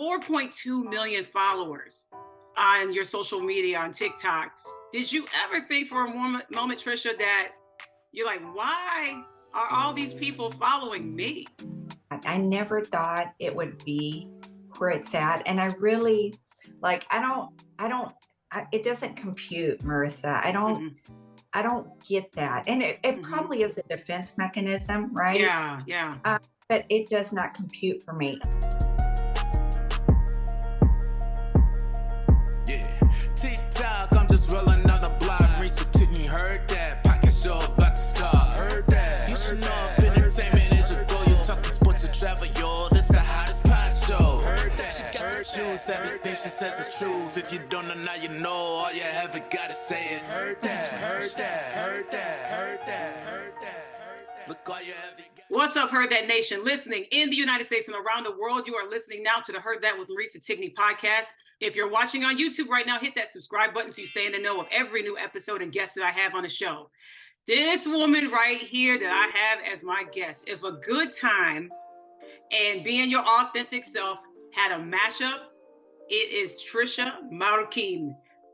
4.2 million followers on your social media on TikTok. Did you ever think for a moment, Trisha, that you're like, why are all these people following me? I never thought it would be where it's at. And I really it doesn't compute, Marissa. Mhm. I don't get that. And it Mhm. probably is a defense mechanism, right? Yeah, yeah. But it does not compute for me. Yeah, TikTok, I'm just rolling on the block. Recently heard that pocket show about to start. Heard that. You should know if entertainment is your goal. You talking sports or travel, yo. This the hottest pod show. Heard that. She got the juice, everything she says is truth. If you don't know, now you know. All you ever gotta say is heard that, heard that, heard that, heard that, heard that, heard that. Look, all you ever got. What's up, Heard That Nation? Listening in the United States and around the world, you are listening now to the Heard That with Marisa Tigney podcast. If you're watching on YouTube right now, hit that subscribe button so you stay in the know of every new episode and guest that I have on the show. This woman right here that I have as my guest, if a good time and being your authentic self had a mashup, it is Trisha Marroquin,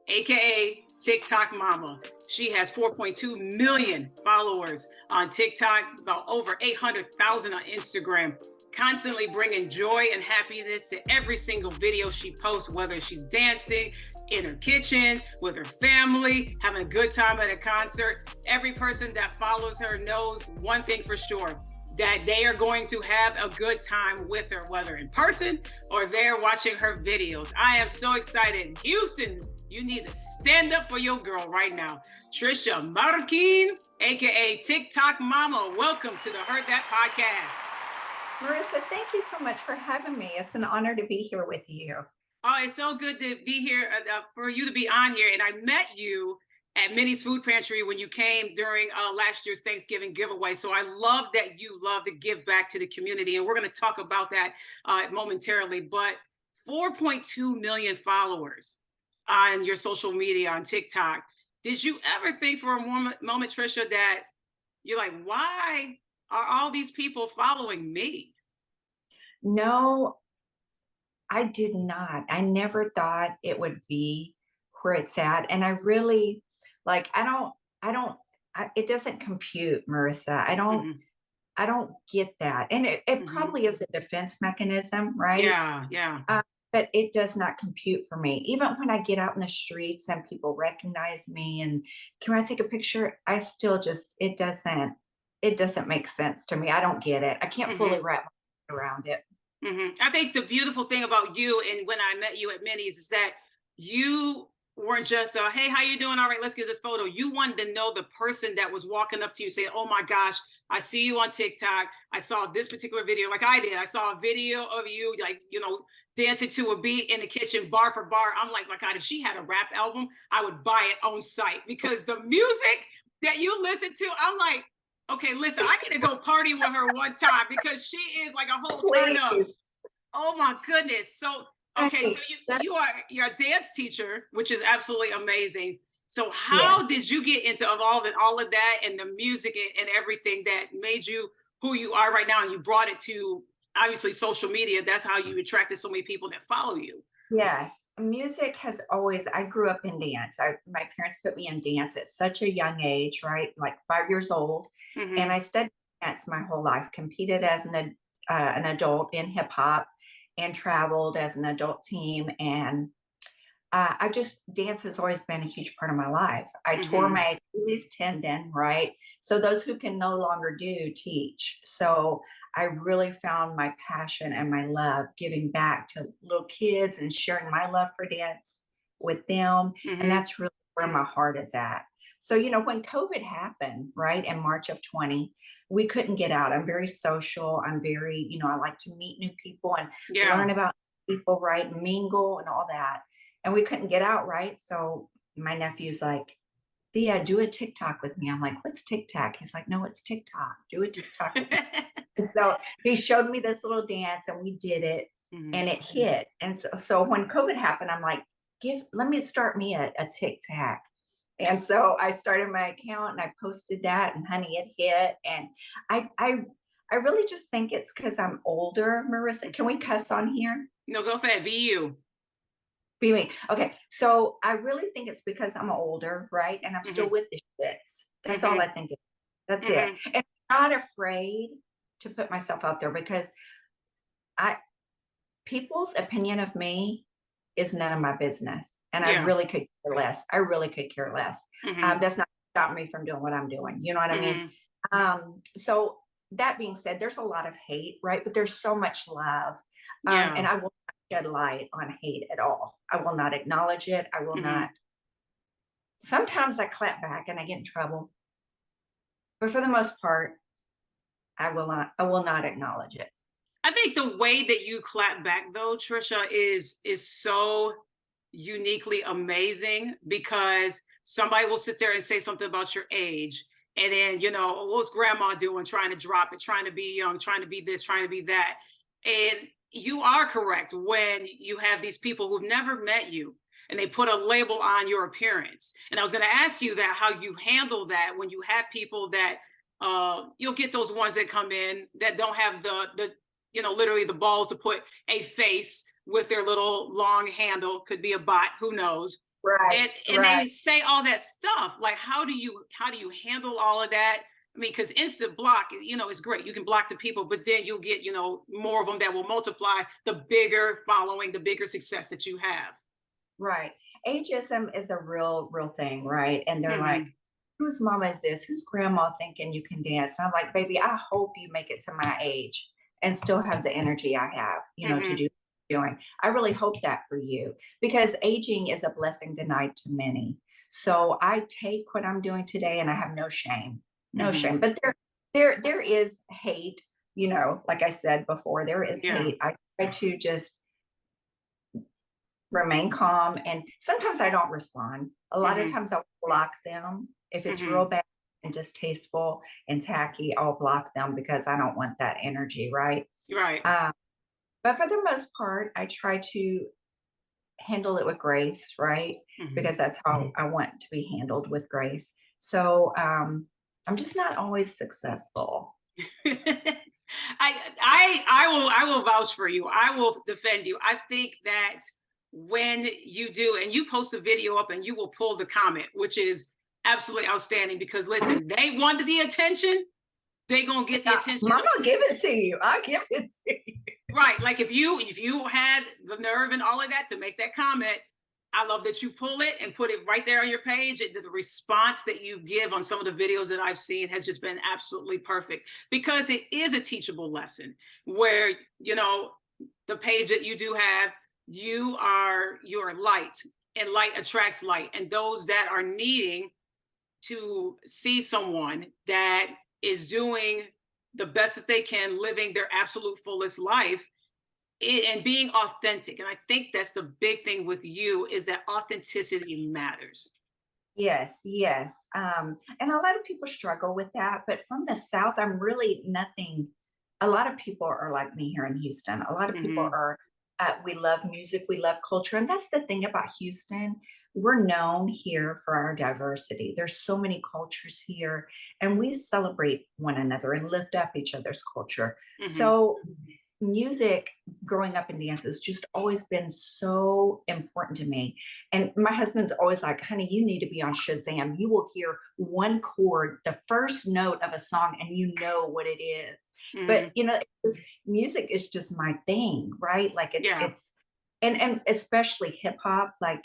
aka TikTok Momma. She has 4.2 million followers on TikTok, about over 800,000 on Instagram, constantly bringing joy and happiness to every single video she posts, whether she's dancing in her kitchen, with her family, having a good time at a concert. Every person that follows her knows one thing for sure, that they are going to have a good time with her, whether in person or they're watching her videos. I am so excited. Houston, you need to stand up for your girl right now. Trisha Marroquin, aka TikTok Momma. Welcome to the Heard That podcast. Marissa, thank you so much for having me. It's an honor to be here with you. Oh, it's so good to be here, for you to be on here. And I met you at Minnie's Food Pantry when you came during last year's Thanksgiving giveaway. So I love that you love to give back to the community. And we're going to talk about that momentarily. But 4.2 million followers on your social media on TikTok. Did you ever think for a moment, Trisha, that you're like, why are all these people following me? No, I did not. I never thought it would be where it's at. And I really it doesn't compute, Marissa. Mhm. I don't get that. And it Mhm. probably is a defense mechanism, right? Yeah, yeah. But it does not compute for me. Even when I get out in the streets and people recognize me and can I take a picture? I still just it doesn't make sense to me. I don't get it. I can't fully Mhm. wrap my head around it. I think the beautiful thing about you and when I met you at Minnie's is that you weren't just hey, how you doing? All right, let's get this photo. You wanted to know the person that was walking up to you saying, oh my gosh, I see you on TikTok. I saw this particular video like I did. I saw a video of you like, dancing to a beat in the kitchen, bar for bar. I'm like, my God, if she had a rap album, I would buy it on site because the music that you listen to, I'm like, okay, listen, I need to go party with her one time because she is like a whole turn up. Please. Oh my goodness. So, okay, Right. so you're a dance teacher, which is absolutely amazing. So Yeah. how did you get into all of that and the music and everything that made you who you are right now? And you brought it to obviously social media. That's how you attracted so many people that follow you. Yes, music has always I grew up in dance. My parents put me in dance at such a young age, right? Like 5 years old, and Hmm. I studied dance my whole life, competed as an adult in hip hop and traveled as an adult team, and I just dance has always been a huge part of my life. I tore Hmm. my Achilles tendon, right? So those who can no longer do teach. So I really found my passion and my love giving back to little kids and sharing my love for dance with them. And Hmm. that's really where my heart is at. So, when COVID happened, right, in March of 20, we couldn't get out. I'm very social. I'm very, I like to meet new people and Yeah. learn about people, right, mingle and all that, and we couldn't get out, right? So my nephew's like, Thea, do a TikTok with me. I'm like, what's TikTok? He's like, no, it's TikTok. Do a TikTok with me. And so he showed me this little dance and we did it Hmm. and it hit. And so when COVID happened, I'm like, let me start me a TikTok. And so I started my account and I posted that and honey, it hit. And I really just think it's because I'm older, Marissa. Can we cuss on here? No, go ahead. Be you. Be me. Okay. So I really think it's because I'm older, right? And I'm still Mm-hmm. with the shits. That's all Mm-hmm. I think. That's it. Mm-hmm. And I'm not afraid to put myself out there because I people's opinion of me is none of my business. And I Yeah. really could care less. I really could care less. Mm-hmm. That's not stopping me from doing what I'm doing. You know what I mean? Mm-hmm. So that being said, there's a lot of hate, right? But there's so much love. Yeah. And I will not shed light on hate at all. I will not acknowledge it. I will Mm-hmm. not. Sometimes I clap back and I get in trouble. But for the most part, I will not acknowledge it. I think the way that you clap back though, Trisha, is so uniquely amazing because somebody will sit there and say something about your age. And then, what's grandma doing, trying to drop it, trying to be young, trying to be this, trying to be that. And you are correct when you have these people who've never met you and they put a label on your appearance. And I was going to ask you that, how you handle that when you have people that you'll get those ones that come in that don't have the literally the balls to put a face with their little long handle, could be a bot, who knows. Right, And they right. say all that stuff. Like, how do you handle all of that? I mean, because instant block, is great. You can block the people, but then you'll get, more of them that will multiply the bigger following, the bigger success that you have. Right. Ageism is a real thing, right? And they're like, Mm-hmm. whose mama is this? Whose grandma thinking you can dance? And I'm like, baby, I hope you make it to my age and still have the energy I have, to Mm-hmm. do doing. I really hope that for you because aging is a blessing denied to many. So I take what I'm doing today and I have no shame. No Mm-hmm. shame. But there is hate, like I said before, there is Yeah. hate. I try to just remain calm. And sometimes I don't respond. A lot of Mm-hmm. times I'll block them. If it's Mm-hmm. real bad and distasteful and tacky, I'll block them because I don't want that energy, right? Right. Um, but for the most part, I try to handle it with grace, right? Mm-hmm. Because that's how I want to be handled, with grace. So I'm just not always successful. I will vouch for you. I will defend you. I think that when you do, and you post a video up and you will pull the comment, which is absolutely outstanding, because listen, they wanted the attention, they gonna get the attention. Mama, give it to you. I give it to you. Right. Like if you had the nerve and all of that to make that comment, I love that you pull it and put it right there on your page. The response that you give on some of the videos that I've seen has just been absolutely perfect, because it is a teachable lesson where, the page that you do have, you're light, and light attracts light. And those that are needing to see someone that is doing the best that they can, living their absolute fullest life, and being authentic. And I think that's the big thing with you, is that authenticity matters. Yes, yes. And a lot of people struggle with that, but from the South, I'm really nothing. A lot of people are like me here in Houston. A lot of people Mm-hmm. are, we love music, we love culture. And that's the thing about Houston. We're known here for our diversity. There's so many cultures here, and we celebrate one another and lift up each other's culture. Mm-hmm. So music, growing up in dance, has just always been so important to me. And my husband's always like, honey, you need to be on Shazam. You will hear one chord, the first note of a song, and you know what it is. Mm-hmm. But music is just my thing, right? Like Yeah. it's and especially hip hop, like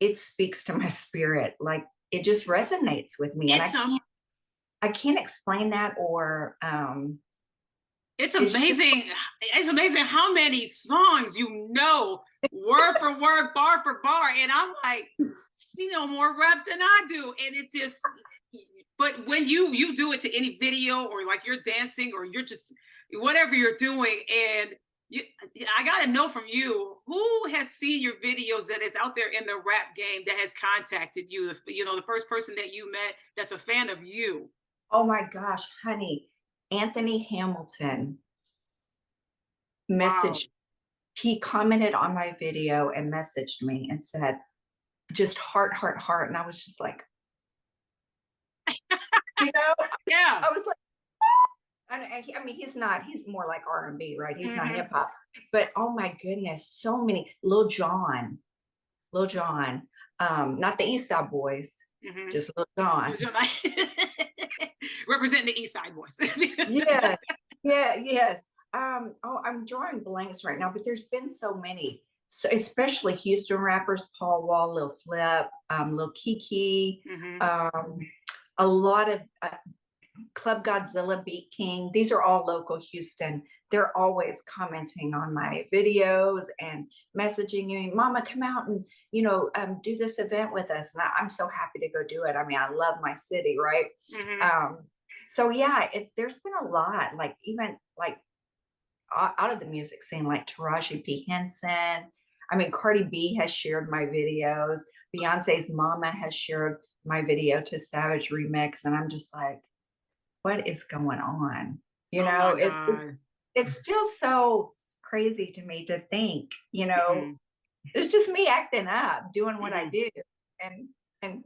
it speaks to my spirit. Like it just resonates with me. And I can't explain that, or It's it's just amazing. It's amazing how many songs word for word, bar for bar. And I'm like, you know more rap than I do. And it's just, but when you do it to any video, or like you're dancing, or you're just whatever you're doing, and I gotta know from you, who has seen your videos that is out there in the rap game, that has contacted you, the first person that you met that's a fan of you. Oh my gosh, honey. Anthony Hamilton Wow. messaged, he commented on my video and messaged me and said, just heart, heart, heart. And I was just like, you know, Yeah. I was like, I mean, he's more like R&B, right? He's not Mhm. hip hop, but oh my goodness, so many. Lil Jon, not the East Side Boys, Mhm. just Lil Jon. Would you like representing the East Side boys? Yeah, yeah, yes. Oh, I'm drawing blanks right now, but there's been so many, so especially Houston rappers, Paul Wall, Lil Flip, Lil Kiki, Mhm. um, a lot of Club Godzilla, Beat King. These are all local Houston. They're always commenting on my videos and messaging me, Mama, come out and do this event with us. And I'm so happy to go do it. I mean, I love my city, right? Mhm. Um, so yeah, there's been a lot, like even like out of the music scene, like Taraji P. Henson. I mean, Cardi B has shared my videos. Beyonce's Momma has shared my video to Savage Remix, and I'm just like, what is going on? Oh my It's God. it's still so crazy to me to think, Mhm. it's just me acting up, doing what I Mhm. do. And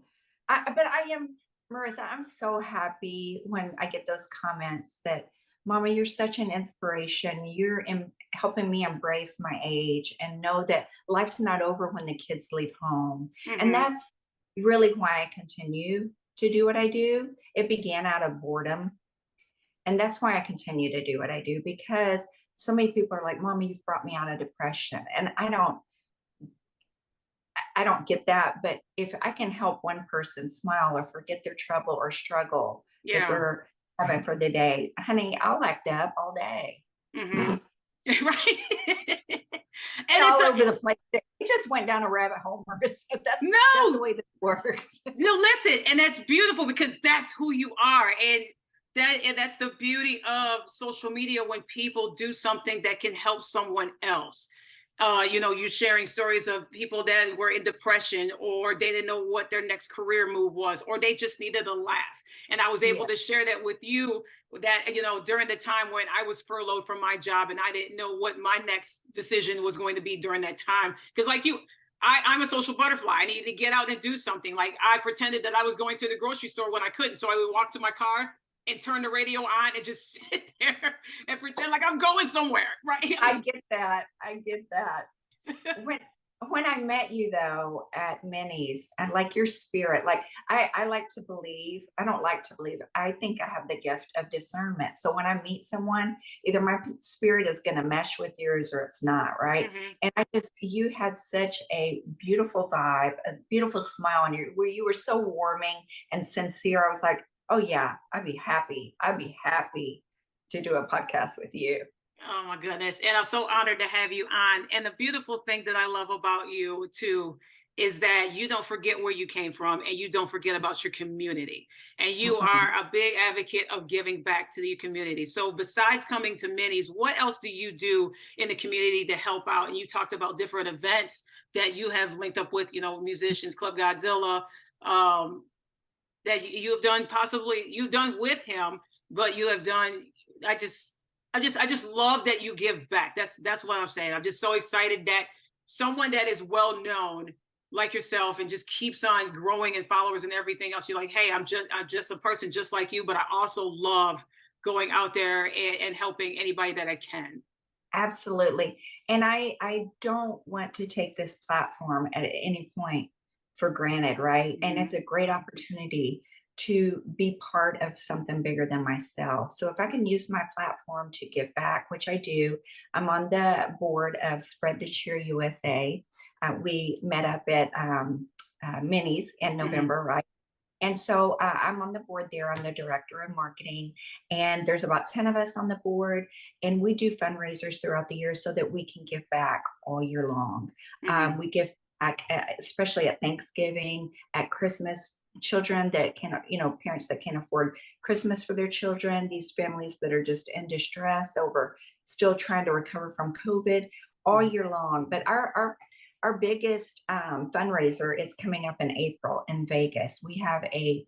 but I am, Marissa, I'm so happy when I get those comments that, Mama, you're such an inspiration. You're helping me embrace my age and know that life's not over when the kids leave home. And Mhm. that's really why I continue to do what I do. It began out of boredom. And that's why I continue to do what I do, because so many people are like, Mommy, you've brought me out of depression. And I don't get that. But if I can help one person smile or forget their trouble or struggle that Yeah. they're having for the day, honey, I'll act up all day. Mhm. Right. And And it's all a over the place. It just went down a rabbit hole, Marissa. That's the no, way this works. no, listen, and that's beautiful because that's who you are. And that's the beauty of social media when people do something that can help someone else. You sharing stories of people that were in depression or they didn't know what their next career move was, or they just needed a laugh. And I was able Yeah, to share that with you that, during the time when I was furloughed from my job and I didn't know what my next decision was going to be during that time. Because like you, I'm a social butterfly. I needed to get out and do something. Like I pretended that I was going to the grocery store when I couldn't. So I would walk to my car and turn the radio on and just sit there and pretend like I'm going somewhere. Right. I get that. I get that. when when I met you though at Minnie's, and like your spirit, like I like to believe, I don't like to believe, I think I have the gift of discernment. So when I meet someone, either my spirit is going to mesh with yours or it's not, right? Mhm. And you had such a beautiful vibe, a beautiful smile on you, where you were so warming and sincere. I was like, oh yeah, I'd be happy to do a podcast with you. Oh my goodness. And I'm so honored to have you on. And the beautiful thing that I love about you too is that you don't forget where you came from and you don't forget about your community. And you Mhm. are a big advocate of giving back to the community. So besides coming to Minnie's, what else do you do in the community to help out? And you talked about different events that you have linked up with, musicians, Club Godzilla, um, that you have done, possibly you've done with him, but you have done. I just, I just love that you give back. That's what I'm saying. I'm just so excited that someone that is well known like yourself and just keeps on growing in followers and everything else. You're like, hey, I'm just a person just like you, but I also love going out there and helping anybody that I can. Absolutely. And I don't want to take this platform at any point for granted, right? And Mhm. it's a great opportunity to be part of something bigger than myself. So if I can use my platform to give back, which I do, I'm on the board of Spread the Cheer USA. We met up at Minnie's in Mhm. November, right? And so I'm on the board there. I'm the director of marketing, and there's about 10 of us on the board. And we do fundraisers throughout the year so that we can give back all year long. Mhm. We give back, especially at Thanksgiving, at Christmas. Children that can, parents that can't afford Christmas for their children, these families that are just in distress over still trying to recover from COVID all Mhm. year long. But our biggest fundraiser is coming up in April in Vegas. We have a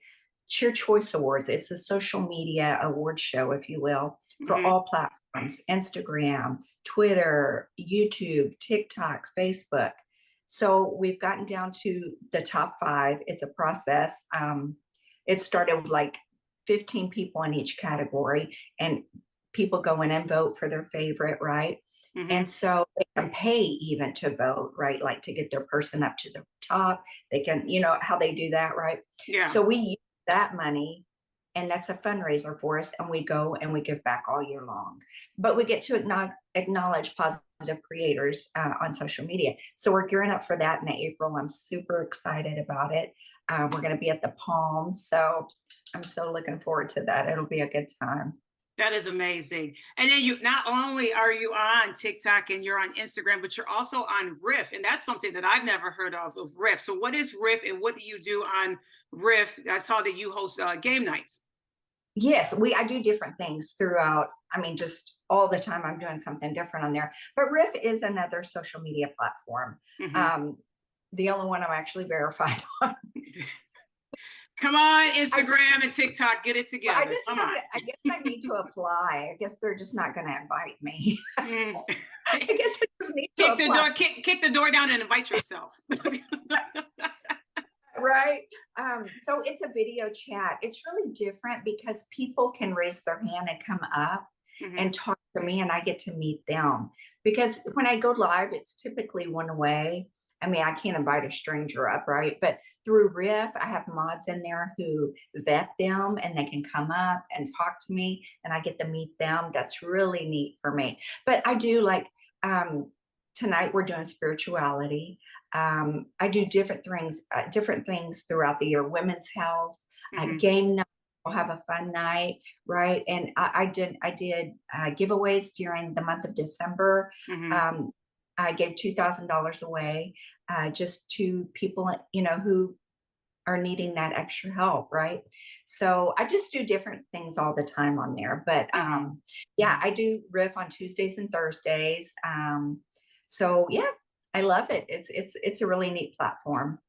Cheer Choice Awards. It's a social media award show, if you will, for Mhm. all platforms: Instagram, Twitter, YouTube, TikTok, Facebook. So we've gotten down to the top five. It's a process. It started with like 15 people in each category. And people go in and vote for their favorite, right? Mhm. And so they can pay even to vote, right? Like to get their person up to the top. They can, you know, how they do that, right? Yeah. So we use that money, and that's a fundraiser for us. And we go and we give back all year long. But we get to acknowledge positive creators on social media. So we're gearing up for that in April. I'm super excited about it. We're going to be at the Palms. So I'm so looking forward to that. It'll be a good time. That is amazing. And then you not only are you on TikTok and you're on Instagram, but you're also on Riff. And that's something that I've never heard of Riff. So what is Riff and what do you do on Riff? I saw that you host game nights. Yes, I do different things throughout. I mean, just all the time I'm doing something different on there. But Riff is another social media platform. Mhm. The only one I'm actually verified on. Come on, Instagram and TikTok, get it together. Come on. I guess I need to apply. I guess they're just not going to invite me. Mm. I guess I just need to Kick the apply. door, kick the door down and invite yourself. Right. So it's a video chat. It's really different because people can raise their hand and come up Mhm. and talk to me, and I get to meet them. Because when I go live, it's typically one way. I mean, I can't invite a stranger up, right? But through Riff, I have mods in there who vet them and they can come up and talk to me, and I get to meet them. That's really neat for me. But I do like tonight we're doing spirituality. I do different things throughout the year. Women's health, Mhm. game night. We'll have a fun night, right? And I did giveaways during the month of December. Mhm. I gave $2,000 away just to people, you know, who are needing that extra help, right? So I just do different things all the time on there. But Mhm. yeah, I do Riff on Tuesdays and Thursdays. So yeah, I love it. It's a really neat platform.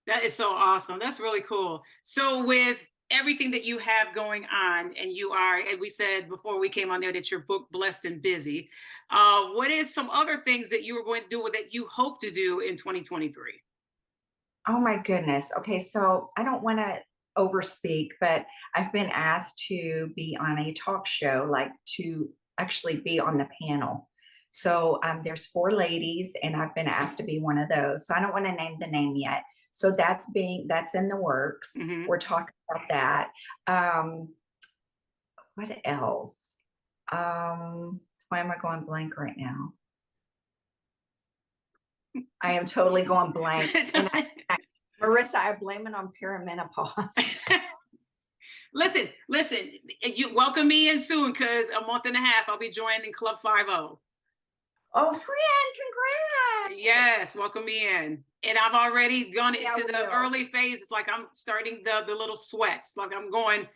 That is so awesome. That's really cool. So with everything that you have going on, and you are, and we said before we came on there that you're booked, blessed, and busy. What is some other things that you are going to do that you hope to do in 2023? Oh my goodness. Okay, so I don't want to overspeak, but I've been asked to be on a talk show, like to actually be on the panel. So there's four ladies, and I've been asked to be one of those. So I don't want to name the name yet. So that's in the works. Hmm. We're talking about that. Um, what else? Why am I going blank right now? I am totally going blank. And Marissa, I blame it on perimenopause. Listen. You welcome me in soon because a month and a half I'll be joining Club 50. Oh, friend, congrats. Yes, welcome me in. And I've already gone Yeah, into the will. early phase. It's like I'm starting the little sweats. Like I'm going,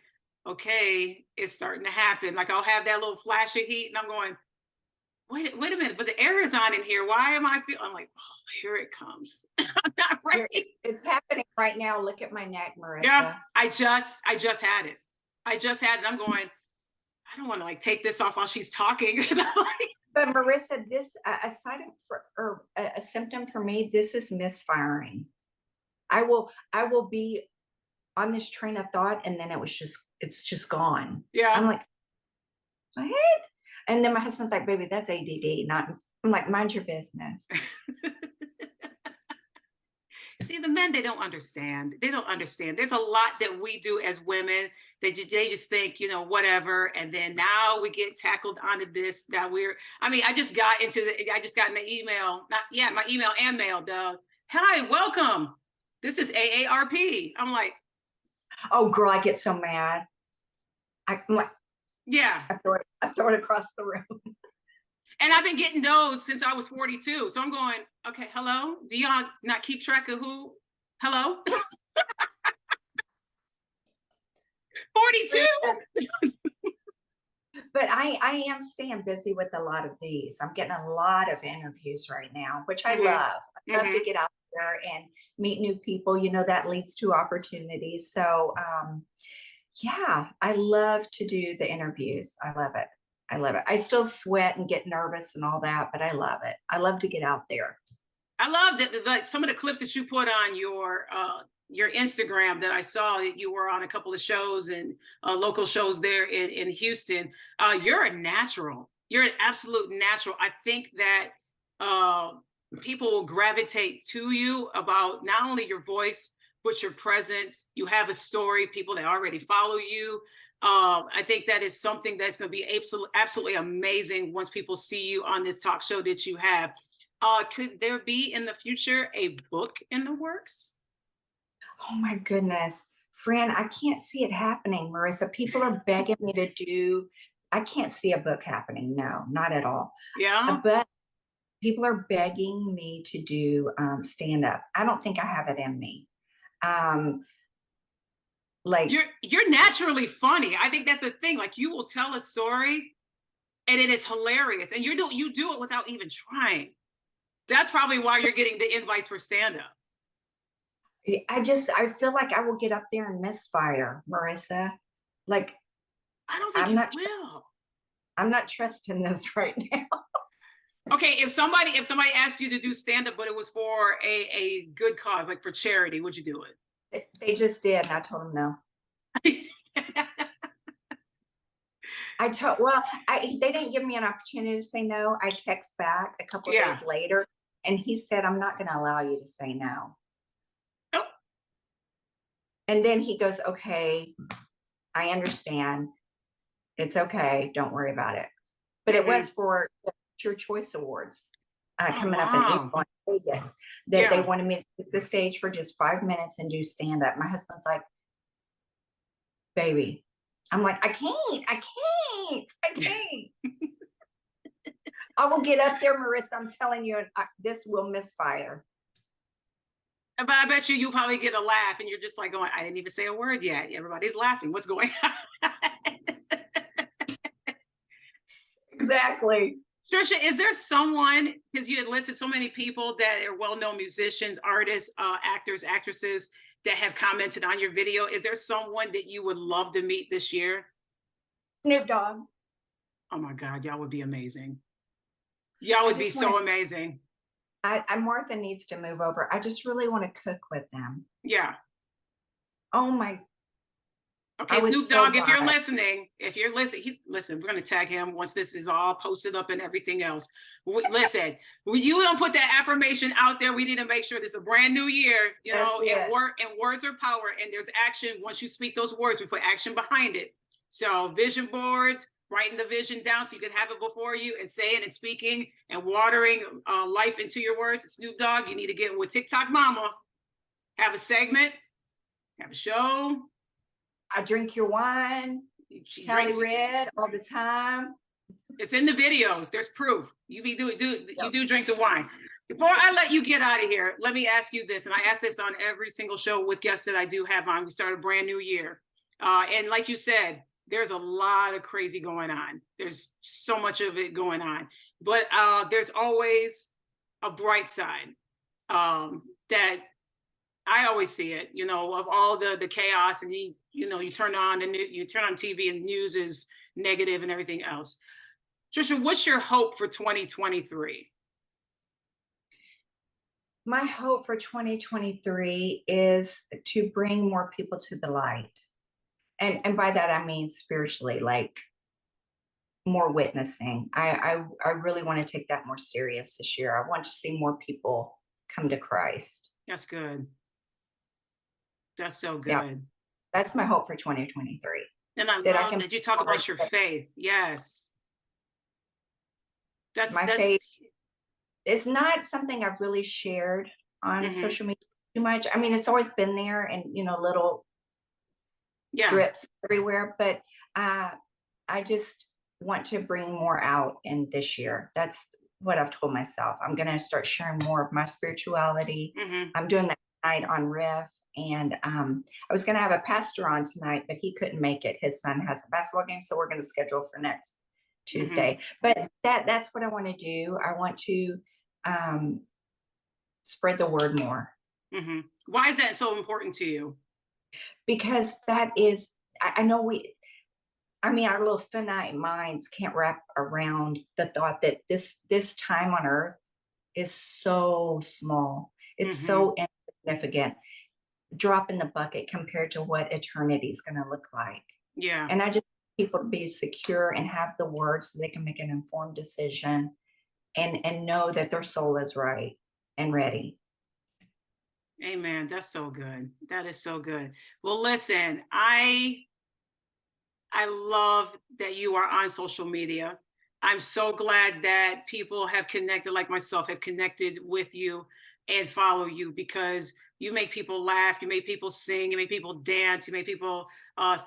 okay, it's starting to happen. Like I'll have that little flash of heat, and I'm going, wait a minute, but the air is on in here. Why am I feeling? I'm like, oh, here it comes. I'm not ready. It's happening right now. Look at my neck, Marissa. Yeah, I just had it. I just had it. I'm going, I don't want to like take this off while she's talking. But Marissa, this a side or a symptom for me. This is misfiring. I will be on this train of thought, and then it's just gone. Yeah. I'm like, what? And then my husband's like, baby, that's ADD. Not. I'm like, mind your business. See, the men, they don't understand. They don't understand. There's a lot that we do as women that they just think, you know, whatever. And then now we get tackled onto this that I just got in the email, my email and mail, Doug. Hi, welcome. This is AARP. I'm like, Oh, girl, I get so mad. I'm like, yeah. I throw it across the room. And I've been getting those since I was 42. So I'm going, okay, hello? Do y'all not keep track of who? Hello? 42? But I am staying busy with a lot of these. I'm getting a lot of interviews right now, which I love. I love to get out there and meet new people. You know, that leads to opportunities. So yeah, I love to do the interviews. I love it. I love it. I still sweat and get nervous and all that, but I love it. I love to get out there. I love that, like some of the clips that you put on your Instagram that I saw that you were on a couple of shows and local shows there in Houston. You're a natural. You're an absolute natural. I think that people will gravitate to you about not only your voice, but your presence. You have a story, people that already follow you. I think that is something that's going to be absolutely amazing once people see you on this talk show that you have. Could there be in the future a book in the works? Oh my goodness. Fran, I can't see it happening, Marissa. People are begging me to do, I can't see a book happening. No, not at all. Yeah. But people are begging me to do stand up. I don't think I have it in me. Like you're naturally funny. I think that's the thing. Like you will tell a story and it is hilarious. And you do it without even trying. That's probably why you're getting the invites for stand up. I feel like I will get up there and misfire, Marissa. Like I don't think you will. I'm not trusting this right now. Okay, if somebody asked you to do stand up, but it was for a good cause, like for charity, would you do it? They just did. And I told them no. They didn't give me an opportunity to say no. I text back a couple of days later, and he said, "I'm not going to allow you to say no." Oh. And then he goes, "Okay, I understand. It's okay. Don't worry about it." But it was for Your Choice Awards coming up in April in Vegas. They wanted me to take the stage for just 5 minutes and do stand up. My husband's like, "Baby," I'm like, I can't. I will get up there, Marissa. I'm telling you, this will misfire. But I bet you probably get a laugh and you're just like going, I didn't even say a word yet. Everybody's laughing. What's going on? Exactly. Trisha, is there someone, because you had listed so many people that are well-known musicians, artists, actors, actresses that have commented on your video. Is there someone that you would love to meet this year? Snoop Dogg. Oh my God, y'all would be amazing. Y'all would be so amazing. Martha needs to move over. I just really want to cook with them. Yeah. Oh my. Okay, Snoop Dogg, if you're listening, listen, we're going to tag him once this is all posted up and everything else. Listen, you don't put that affirmation out there. We need to make sure this is a brand new year, and words are power, and there's action. Once you speak those words, we put action behind it. So vision boards, writing the vision down so you can have it before you and saying and speaking and watering life into your words. Snoop Dogg, you need to get with TikTok Momma, have a segment, have a show. I drink your wine, Cali Red all the time. It's in the videos. There's proof. You do drink the wine. Before I let you get out of here, let me ask you this, and I ask this on every single show with guests that I do have on. We start a brand new year. And like you said, there's a lot of crazy going on. There's so much of it going on. But there's always a bright side that I always see it, of all the chaos, and you turn on TV and the news is negative and everything else. Trisha, what's your hope for 2023? My hope for 2023 is to bring more people to the light. And by that, I mean spiritually, like more witnessing. I really want to take that more serious this year. I want to see more people come to Christ. That's good. That's so good. Yeah. That's my hope for 2023. And I love that you talk about your faith. Yes. That's faith. It's not something I've really shared on social media too much. I mean, it's always been there and, little drips everywhere, but I just want to bring more out in this year. That's what I've told myself. I'm going to start sharing more of my spirituality. I'm doing that tonight on Riff. And I was going to have a pastor on tonight, but he couldn't make it. His son has a basketball game, so we're going to schedule for next Tuesday. But that's what I want to do. I want to spread the word more. Why is that so important to you? Because that is, I know our little finite minds can't wrap around the thought that this time on earth is so small. It's so insignificant. drop in the bucket compared to what eternity is going to look like. Yeah. And I just want people to be secure and have the words so they can make an informed decision and know that their soul is right and ready. Amen. That's so good. That is so good. Well, listen, I love that you are on social media. I'm so glad that people have connected, like myself, have connected with you and follow you, because you make people laugh, you make people sing, you make people dance, you make people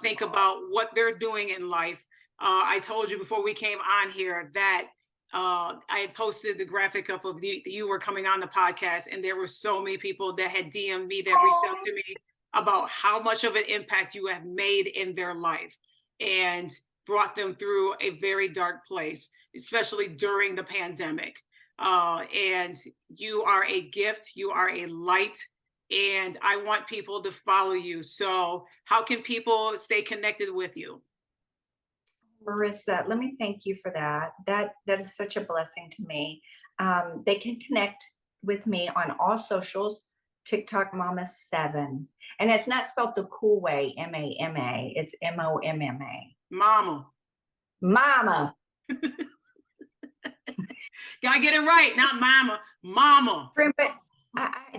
think about what they're doing in life. I told you before we came on here that I had posted the graphic up of you were coming on the podcast, and there were so many people that had DM'd me, that reached out to me about how much of an impact you have made in their life and brought them through a very dark place, especially during the pandemic. And you are a gift, you are a light, and I want people to follow you. So how can people stay connected with you? Marissa, let me thank you for that. That is such a blessing to me. They can connect with me on all socials. TikTok Momma7, and it's not spelled the cool way, M-A-M-A. It's M-O-M-M-A. Momma. Momma. Gotta get it right, not mama. Momma.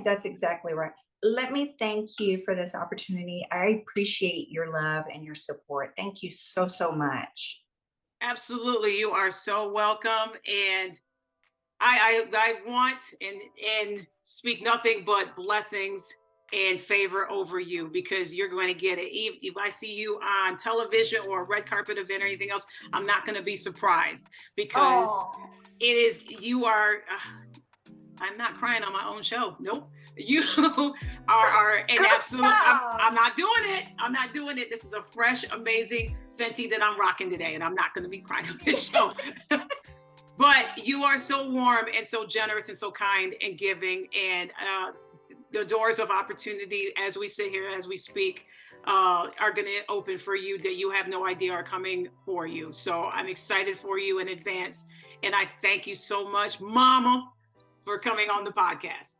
That's exactly right. Let me thank you for this opportunity. I appreciate your love and your support. Thank you so, so much. Absolutely, you are so welcome. And I want and speak nothing but blessings and favor over you, because you're going to get it. If I see you on television or a red carpet event or anything else, I'm not going to be surprised, because it is, you are, I'm not crying on my own show. Nope. You are an absolute, I'm not doing it. I'm not doing it. This is a fresh, amazing Fenty that I'm rocking today, and I'm not going to be crying on this show. But you are so warm and so generous and so kind and giving, and the doors of opportunity, as we sit here, as we speak, are going to open for you that you have no idea are coming for you. So I'm excited for you in advance. And I thank you so much, Momma, for coming on the podcast.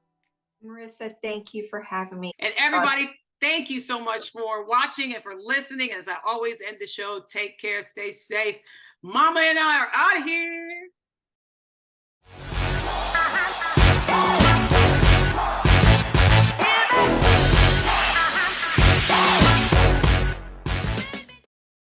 Marissa, thank you for having me. And everybody, thank you so much for watching and for listening. As I always end the show, take care, stay safe. Momma and I are out of here.